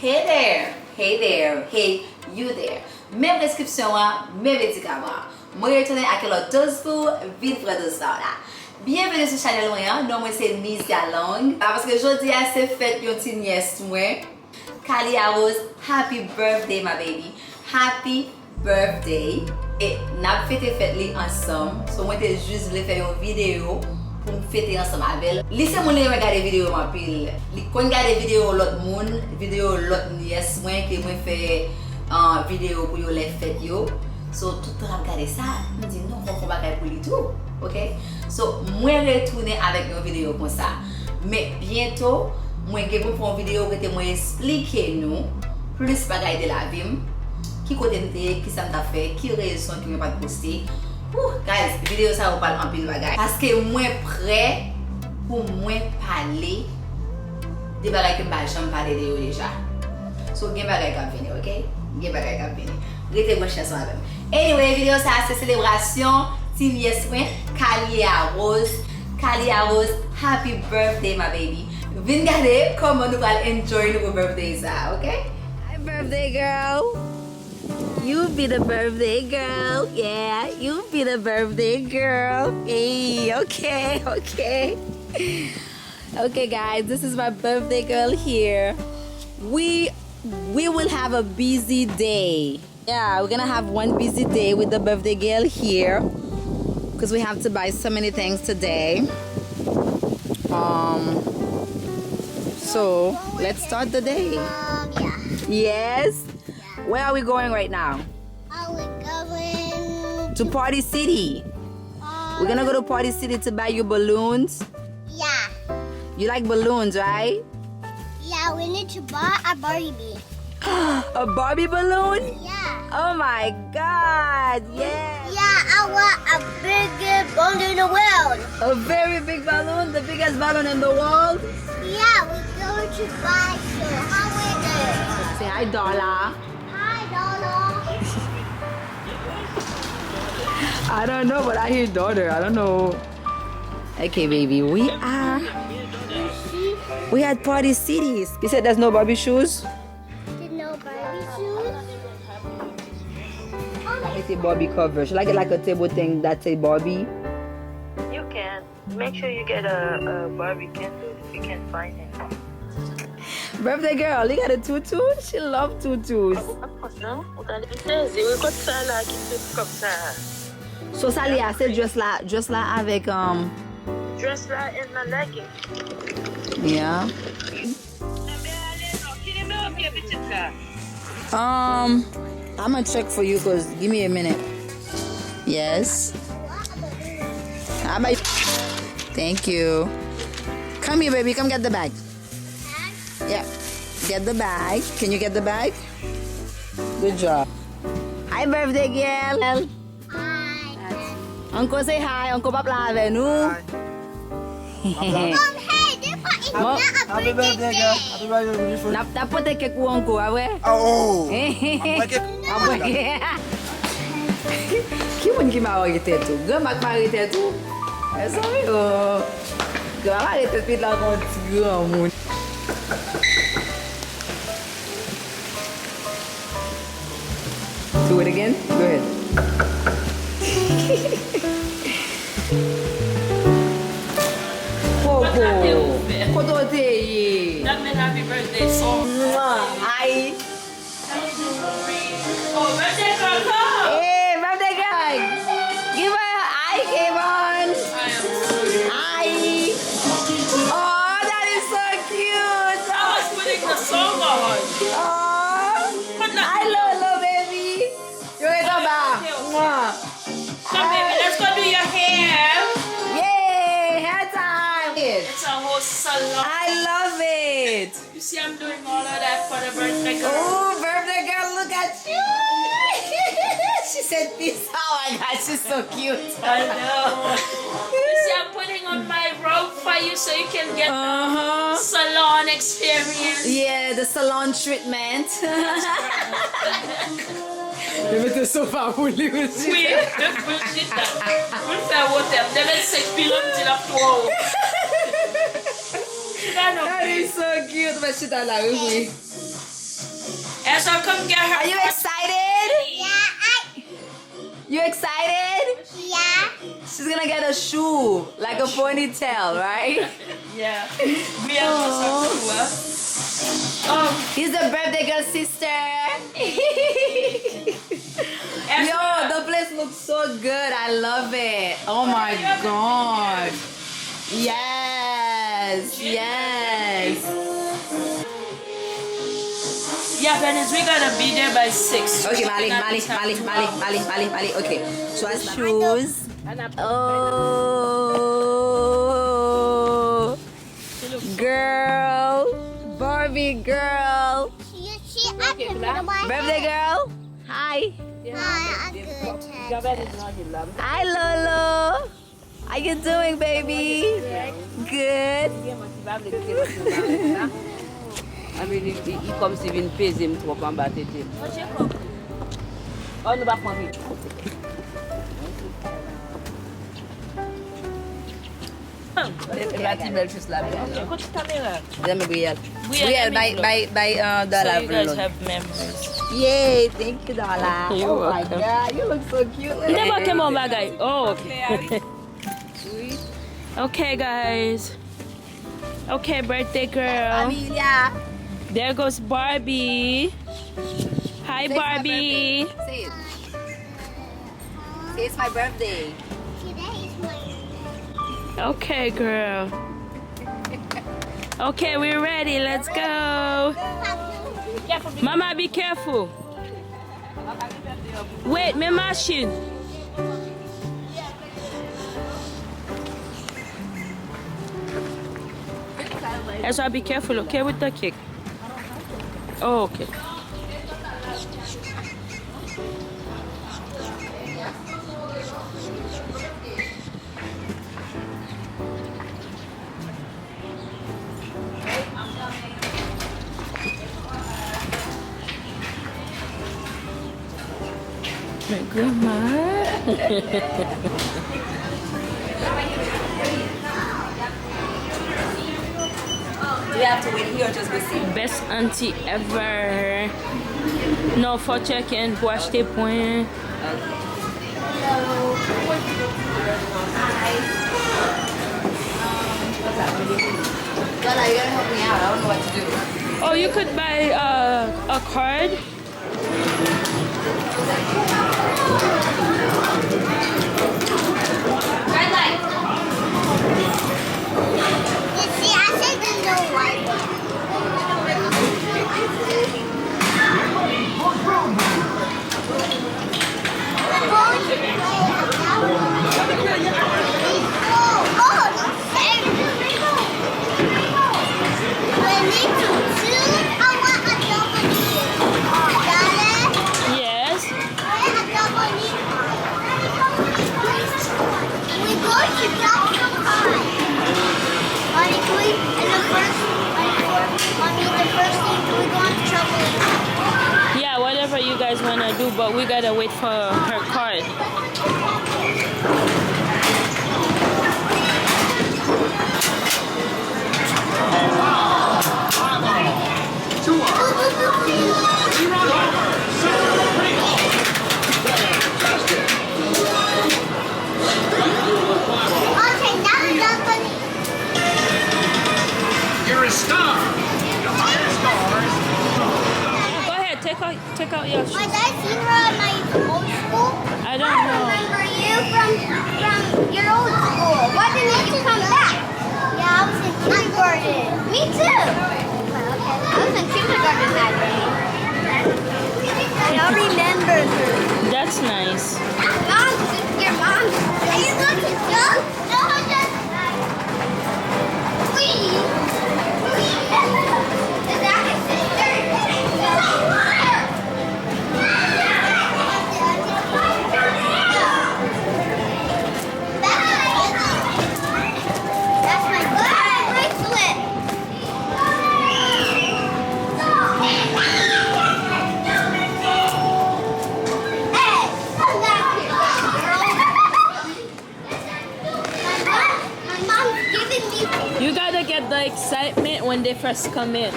Hey there, hey there, hey you there. Même description, même médicaments. Moi, je retourne à quelle dose pour vite frère de ça là. Bienvenue sur la chaîne. Non, moi c'est Nisia Long. Parce que aujourd'hui, c'est fête yon petite nièce moi. Kaliyah Rose, happy birthday my baby. Happy birthday. Et n'a fêté fête li ensemble. So moi t'ai juste voulu faire une vidéo pour me fêter ensemble avec elle. Laissez moi regarder vidéo ma pile. Li kon regarder vidéo l'autre monde, vidéo l'autre nièce moi qui moi fait vidéo pour yo les fêtes yo. So tout le temps regarder ça, me dit non, on va pas pour lui tout. OK? So moi retourner avec une vidéo comme ça. Mais bientôt moi vais pour faire une vidéo que moi expliquer nous plus bagaille de la vie. Qui côté m'était, qui ça m'a fait, qui raison qui m'a pas posté. Guys, vidéo ça on parle en pile bagaille parce que moi prêt pour moi parler des bagages que m'pas jamais parler de déjà. So gen bagaille qui venir, OK? Gen bagaille qui venir. Restez moi chanson avec. Anyway, vidéo ça c'est célébration team yes moi Kaliyah Rose. Kaliyah Rose, happy birthday my baby. Vin regarder comment nous allons enjoy nos birthday ça, OK? Hi birthday girl. You be the birthday girl, yeah. You be the birthday girl. Hey, okay. Okay, guys, this is my birthday girl here. We will have a busy day. Yeah, we're gonna have one busy day with the birthday girl here because we have to buy so many things today. So let's start the day. Yeah. Yes. Where are we going right now? We're going to Party City. We're gonna go to Party City to buy you balloons. Yeah. You like balloons, right? Yeah, we need to buy a Barbie. A Barbie balloon? Yeah. Oh my God, yeah. Yeah, I want a big balloon in the world. A very big balloon, the biggest balloon in the world. Yeah, we're going to buy some. How we do? Say hi, Darla. Hi, Donna. I don't know, but I hear daughter. I don't know. Okay, baby, we are at Party City. You said there's no Barbie shoes? There's no Barbie shoes. It's a Barbie cover. Should I get like a table thing that say Barbie? You can. Make sure you get a Barbie candle if you can find it. Birthday girl, look at a tutu. She loves tutus. So Salia, c'est just là avec Dress là in the legging. Yeah. I'm gonna check for you cause give me a minute. Yes. Thank you. Come here, baby. Come get the bag. Yeah. Get the bag. Can you get the bag? Good job. Hi, birthday girl. Hi. Uncle say hi. Uncle Papa avec nous. Hey, this one is not a Happy birthday, girl. Happy birthday, beautiful. N'a pas de cake pour uncle, ah ouais? Oh! Qui moun qui m'a arrêté tout? Grand m'a arrêté tout? C'est ça, grand m'a arrêté tout là mon petit grand moun. Do it again? Go ahead. Coco, Kodote. That meant happy birthday song. Hi. Oh, birthday girl, come! Hey, birthday girl. Give her a hi, Kevin. I am sorry. Hi. Oh, that is so cute. I was putting the song on. Oh, hi, Lolo, baby. You ready to back? Come, baby, let's go do your hair. Yay, hair time. It's a whole salon. I love it. You see, I'm doing all of that for the birthday girl. Oh, birthday girl, look at you. She said peace. Oh my God, she's so cute. I know. You see, I'm putting on my robe for you so you can get the salon experience. Yeah, the salon treatment. Je vais te sauver pour lui aussi. Oui, bullshit. Vous le faites au thème. Demain, c'est pilote de la pro. That is so cute. But she don't like me. Ezra, come get her. Are you excited? Yeah, You excited? yeah. She's gonna get a shoe, like a ponytail, right? Yeah. We have to start. Oh, He's the birthday girl sister. Yo, the place looks so good. I love it. Oh my god. Yes, yes. yeah, Venice, we gotta be there by 6. Okay, So Mali. we have to have 2 hours. Okay, so I shoes. Oh, girl, Barbie girl, You see, I can put on my birthday girl. Hi, Hi, I'm good. hi Lolo. How you doing, baby? Good. I comme si vin peze m trop en bas tete. Oh, nous va prendre vite. La petite belle juste là. Écoute ta caméra. Let me Brielle. Brielle, Brielle, by So Dollar. you guys have memories. Yay, thank you, Dollar. You're Oh my welcome. God, you look so cute. Never came on bagay. Oh, okay. Okay, guys. Okay, birthday girl. Amelia. There goes Barbie. Hi, Say it's my Barbie. birthday. Say it. Say it's my birthday. Today is my Okay, girl. Okay, we're ready. Let's go. Mama, be careful. Wait, my machine. Ezra, be careful, okay, with the cake. Oh, okay. My grandma. Do we have to wait here or just go see? Best auntie ever. No, for check-in, pour acheter point. Donna, you gotta help me out. I don't know what to do. Oh, you could buy a card. Red light. You see, I said there's no white. Yes. Yeah, whatever you guys wanna do, but we gotta wait for her card. You're a star. The higher stars. Go ahead, take out your My shoes. dad seen her at my old school. I don't know. remember you from your old school. Why didn't you come back? Yeah, I was in kindergarten. Me too. Okay. I was in kindergarten that day. I remember her. That's nice. Mom, your mom. Are you going to jump? No, just please. Is that my sister? That's my bracelet. Hey, come back here, my mom's giving me. You gotta get the excitement when they first come in.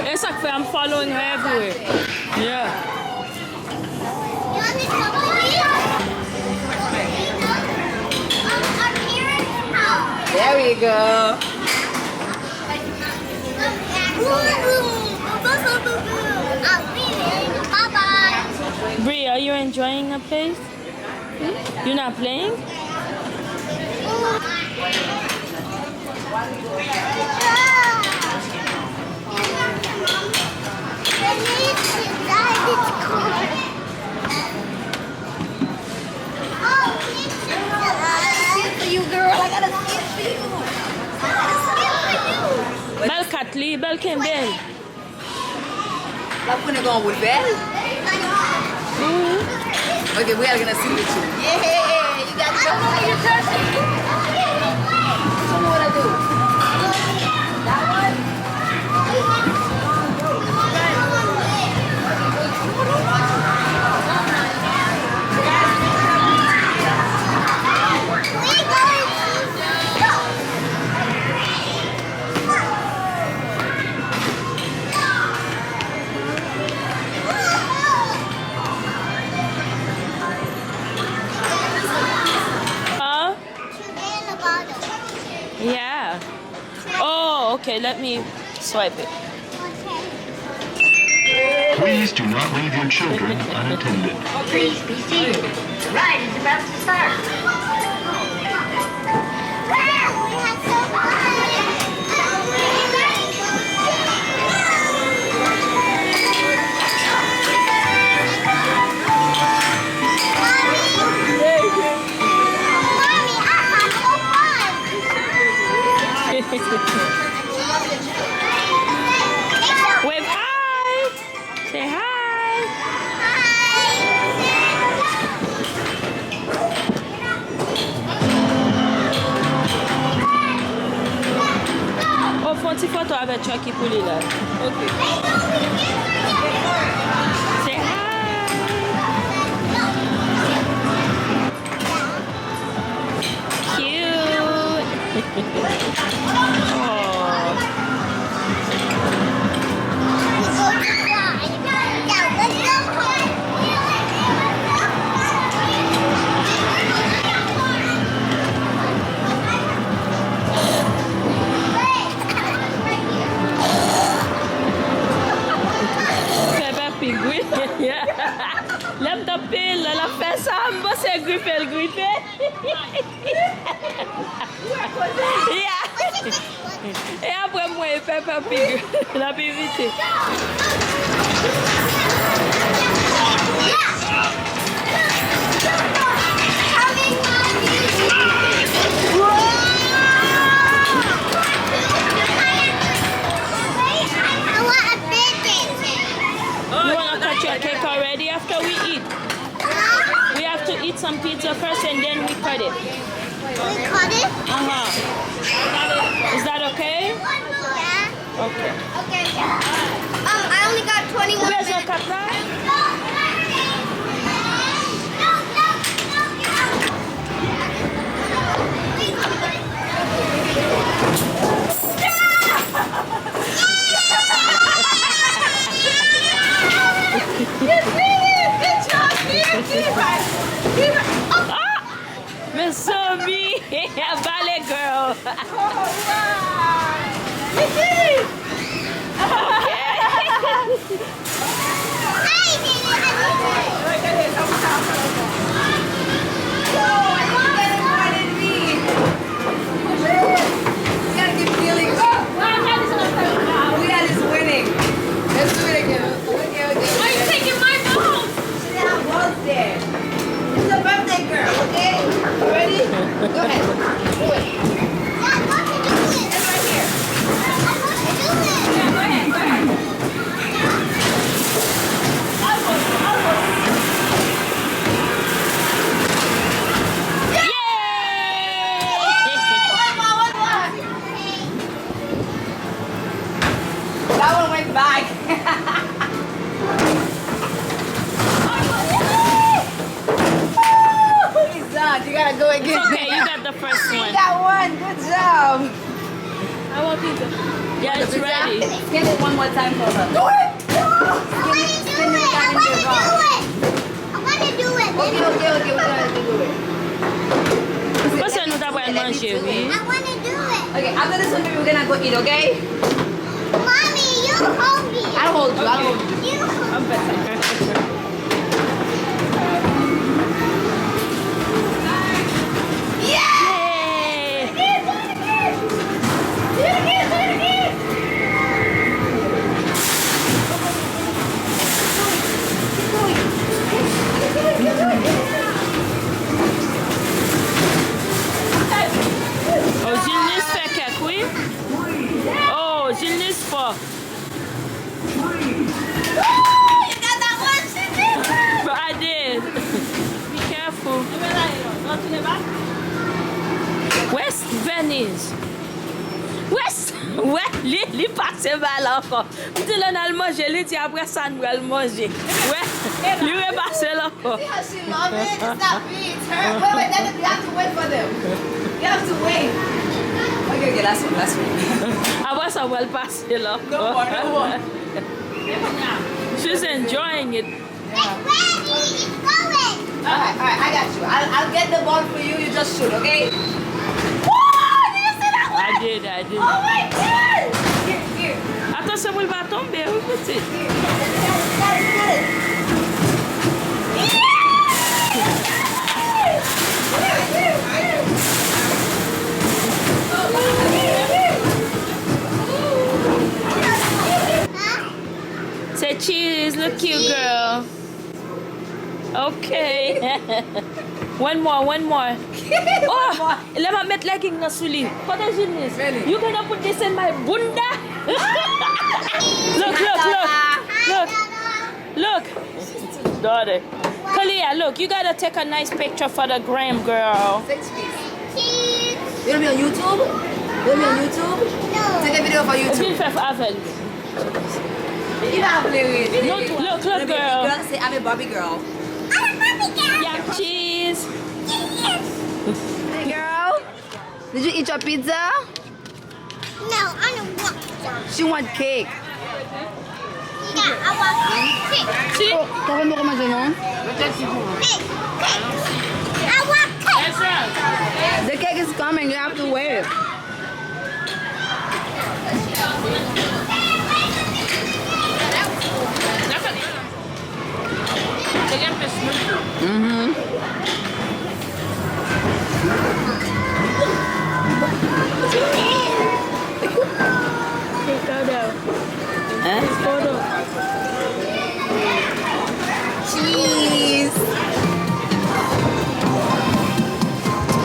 Esa, afraid. I'm following her everywhere. Yeah. You want me to come with you? Our parents' house. There we go. Bye-bye. Bree, are you enjoying the place? You're not playing? You girl, I gotta see it for you. Bel Katli, Bel Kembel. La pune going with Belle? Okay, we are gonna sit with you. Yeah, you got to show me your touching. Show me what I do. That one? Huh? Yeah. Oh, okay, let me swipe it. Please do not leave your children unattended. Please be seated. The ride is about to start. Wave hi. Say hi. Oh, fonti photo avec Chucky pour lui là. Okay. Say hi. Cute. Peppa Pig, oui. Yeah. Lève ta pile, la fait ça, moi c'est gripper, gripper. Yeah. Et après moi, Peppa Pig, la plus vite. You want to cut your cake already after we eat? We have to eat some pizza first and then we cut it. We cut it? Is that okay? Yeah. Okay. Okay. I only got 21 Where's your minutes. cut? Miss Sophie, ballet girl. Go ahead. Do it. Yeah, what did you do? Spin it one more time for her. I want to do it. I want to do it. I want to do it. Okay, we're gonna do it. What's another one, manger, oui? I want to do it. Okay, after this one, we're gonna go eat, okay? Mommy, you hold me. I'll hold you. You hold I'm better. Yay! Oh, Gilles fait quelque, oui? Oh, Gilles pas. But I did. Be careful. West Venice. West. Ouais, li passe mal encore. Je dis là, on le manger, il dit après ça, nous allons manger. Ouais, lui repasse là encore. See how she loves it? It's not me, it's her. Wait, then you have to wait for them. You have to wait. Okay, last one. Après ça, on va le passer là No more, no more. She's enjoying it. It's going. Alright, I got you. I'll get the ball for you, you just shoot, okay? I did. Oh my god! Here. Attention, il va tomber, oui, petit. Got it. Say cheese, look cute, girl. Okay. One more. Oh, let me mettre legging na suli. What is this? Really? You gonna put this in my bunda? Look. Daughter. Kaliyah, look, you gotta take a nice picture for the gram, girl. 6 piece. Cheese. You wanna be on YouTube? No. Take a video for It's YouTube. been for Avel. You don't play with it. Look, Wanna be a girl. girl? Say, I'm a Barbie girl. I'm a Barbie girl. Yeah, cheese. Hey girl, did you eat your pizza? No, I don't want some. She want cake. Yeah, I want cake. See? T'as pas manger non? Cake. I want cake. The cake is coming, you have to wait. Cheese.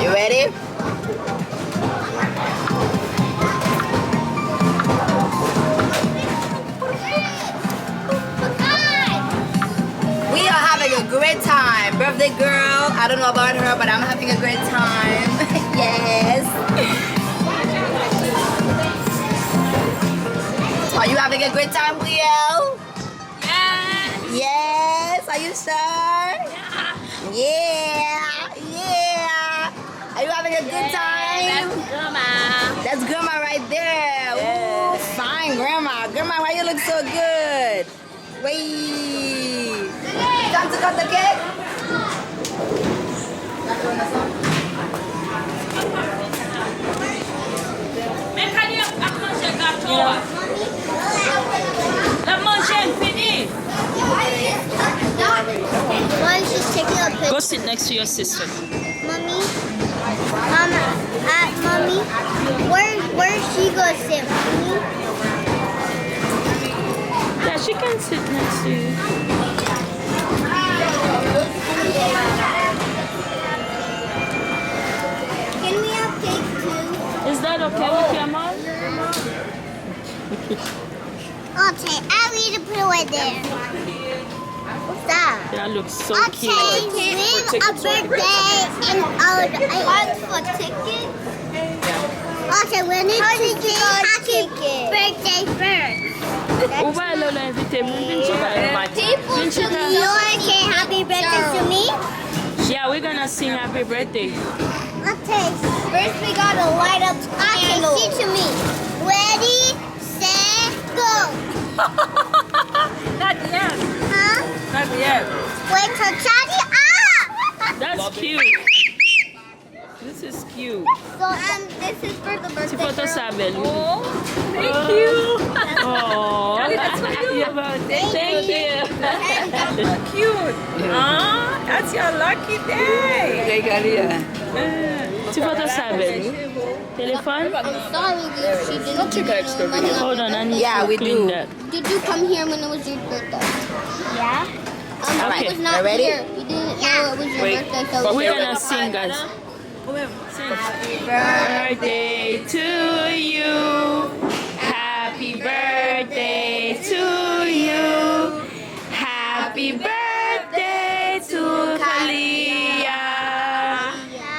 You ready? We are having a great time. Birthday girl. I don't know about her, but I'm having a great time. Yes. Are you having a great time, Brielle? Yes. Are you sure? Yeah. Are you having a good time? That's grandma right there. Ooh, fine grandma. Grandma, why you look so good? Wait. Time to cut the cake? La manger, fini. Why is she taking a picture? Go sit next to your sister. Mommy? Mommy? Where is she gonna sit, Mommy? Yeah, she can sit next to you. Can we have cake too? Is that okay with your mom? Okay, I need to put it right there. What's that? That looks so Okay, cute. win a birthday and I for ticket. Okay, we need to say happy birthday first. Ou va elle l'inviter? People to me. You want to say happy birthday to me? Yeah, we're gonna sing happy birthday. Okay, first we gotta light up candles. Okay, see to me. Ready, set, go. Not yet. Huh? Not yet. Wait till Charlie up. That's cute. This is cute. So this is for the birthday Tu foto girl. sa belle. Oh, thank you. Oh. That's for you. Your birthday. Thank you. Cute. That's your lucky day. Okay, Kaliyah. Tu foto sa belle. Téléphone? I'm sorry she didn't give you money. Hold on, I need Yeah, to we clean do. that. Did you come here when it was your birthday? Yeah. Okay. It was not Ready? here. You didn't know it was your birthday. So We're gonna sing, guys. Happy birthday to you. Happy birthday to you. Happy birthday to Kaliyah.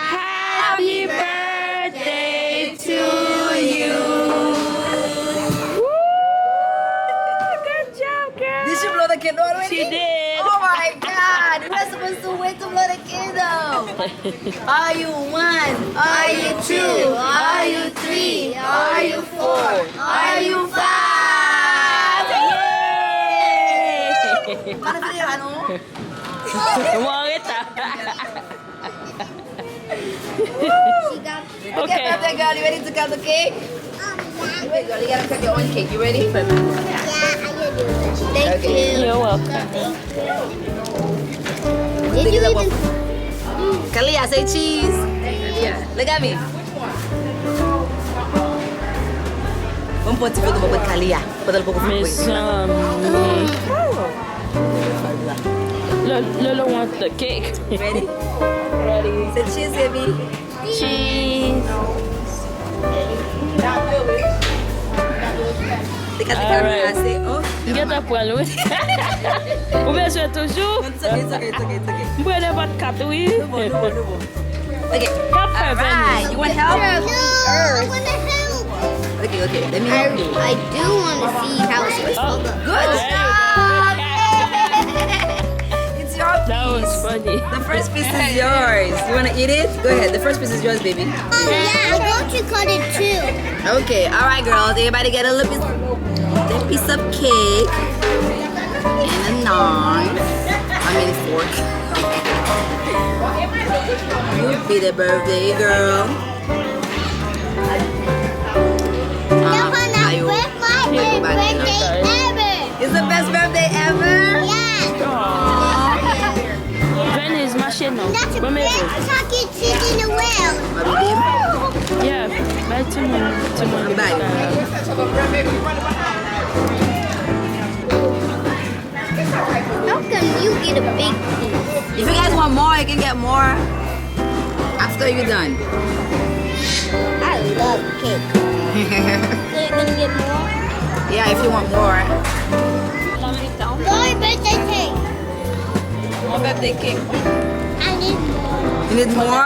Happy birthday to you. Woo! Good job, girl. Did she blow the candle already? She did. Oh my God! We're not supposed to wait to blow the candle. Are you 1? Are you 2? Are you 3? Are you 4? Are you 5? Yay! Para sa iyo, ano? Umangit ah. she got. Okay. Okay, girl, you ready to cut the cake? Wait, girl, you gotta cut your own cake. You ready? Yeah, I can do this. Thank Okay. you. You're welcome. Did you even? Kaliyah, say cheese. Look at me. Un petit peu de Kaliyah. Padal ko Mes amis. Lolo wants the cake. Ready? Ready. Say cheese, baby. Cheese. Look at the All camera right. and say, oh. Get up well, oui. Ou bien je toujours. It's okay, it's okay, it's okay, it's okay. Mbwene bat kat, oui. Okay. Help her, All right. You want help? No, I want to help. Okay, okay. Let me help you. I do want to see how it's supposed Oh, to look. Good there you job. go. It's your That was piece. funny. The first piece is yours. You want to eat it? Go ahead. The first piece is yours, baby. Yeah, I'm going to cut it too. Okay. All right, girls. Everybody get a little piece of cake and a knife. I mean fork. You be the birthday girl. That's my birthday ever. It's the best birthday ever. Yeah. Venice, machine now. That's a But big maybe. chocolate chip in the well. What we did? Yeah, buy two more. Two more. I'm back. How can you get a big piece? If you guys want more, you can get more after you're done. I love cake. So you're gonna get more? Yeah, if you want more. Sorry, birthday cake. More birthday cake. I need more. You need more?